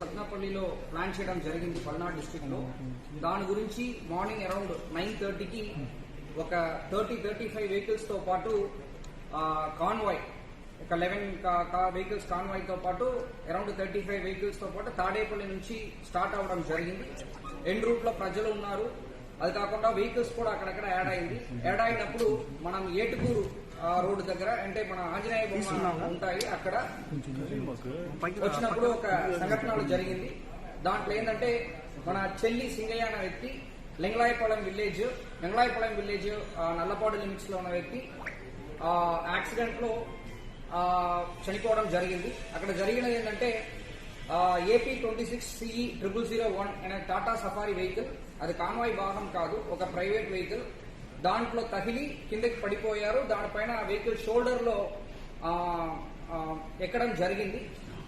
సత్నాపల్లిలో plan చేయడం జరిగింది Palnadu district లో. దాని గురించి మార్నింగ్ అరౌండ్ 9:30కి ఒక 35 వెహికల్స్ తో పాటు కాన్వాయ్ ఒక 11 వెహికల్స్ కాన్వాయ్ తో పాటు అరౌండ్ 35 వెహికల్స్ తో పాటు తాడేపల్లి నుంచి స్టార్ట్ అవడం జరిగింది. ఎండ్ రూట్ లో ప్రజలు ఉన్నారు. అది కాకుండా వెహికల్స్ కూడా అక్కడక్కడ యాడ్ అయినప్పుడు మనం ఏటుకూరు రోడ్డు దగ్గర అంటే మన ఆంజనేయ బొమ్మ ఉంటాయి, అక్కడ వచ్చినప్పుడు ఒక సంఘటన జరిగింది. దాంట్లో ఏంటంటే మన చెల్లి సింగయ్య అనే వ్యక్తి లింగలాయపాలెం విలేజ్ నల్లపాడు లిమిట్స్ లో ఉన్న వ్యక్తి యాక్సిడెంట్ లో చనిపోవడం జరిగింది. అక్కడ జరిగినది ఏంటంటే AP 26 CE 0001 అనే టాటా సఫారీ వెహికల్, అది కాన్వాయ్ వాహనం కాదు, ఒక ప్రైవేట్ వెహికల్. దాంట్లో తగిలి కిందకి పడిపోయారు. దానిపైన వెహికల్ షోల్డర్ లో ఎక్కడం జరిగింది.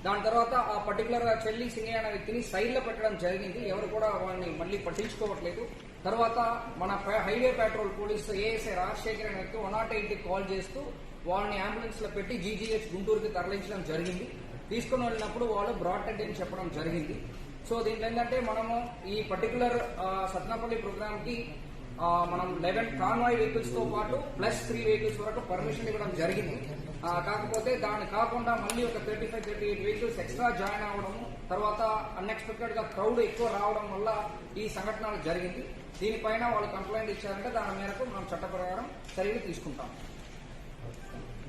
దాని తర్వాత ఆ పర్టికులర్ గా చెల్లి సింగయ్య అనే వ్యక్తిని సైడ్ లో పెట్టడం జరిగింది. ఎవరు కూడా వాళ్ళని మళ్ళీ పట్టించుకోవట్లేదు. తర్వాత మన highway petrol police ASI Rajasekhar అనే వ్యక్తి 108కి కాల్ చేస్తూ వాళ్ళని అంబులెన్స్ లో పెట్టి GGH గుంటూరుకి తరలించడం జరిగింది. తీసుకుని వెళ్ళినప్పుడు వాళ్ళు బ్రాడ్ డెడ్ అని చెప్పడం జరిగింది. సో దీంట్లో ఏంటంటే మనము ఈ పర్టికులర్ సత్నాపల్లి ప్రోగ్రామ్ కి మనం 11 కాన్వాయ్ వెహికల్స్ తో పాటు ప్లస్ 3 వెహికల్స్ వరకు పర్మిషన్ ఇవ్వడం జరిగింది. కాకపోతే దాని కాకుండా మళ్ళీ ఒక 38 వెహికల్స్ ఎక్స్ట్రా జాయిన్ అవ్వడము, తర్వాత అన్ఎక్స్పెక్టెడ్ గా క్రౌడ్ ఎక్కువ రావడం వల్ల ఈ సంఘటనలు జరిగింది. దీనిపైన వాళ్ళు కంప్లైంట్ ఇచ్చారంటే దాని మేరకు మనం చట్ట ప్రకారం చర్యలు తీసుకుంటాం.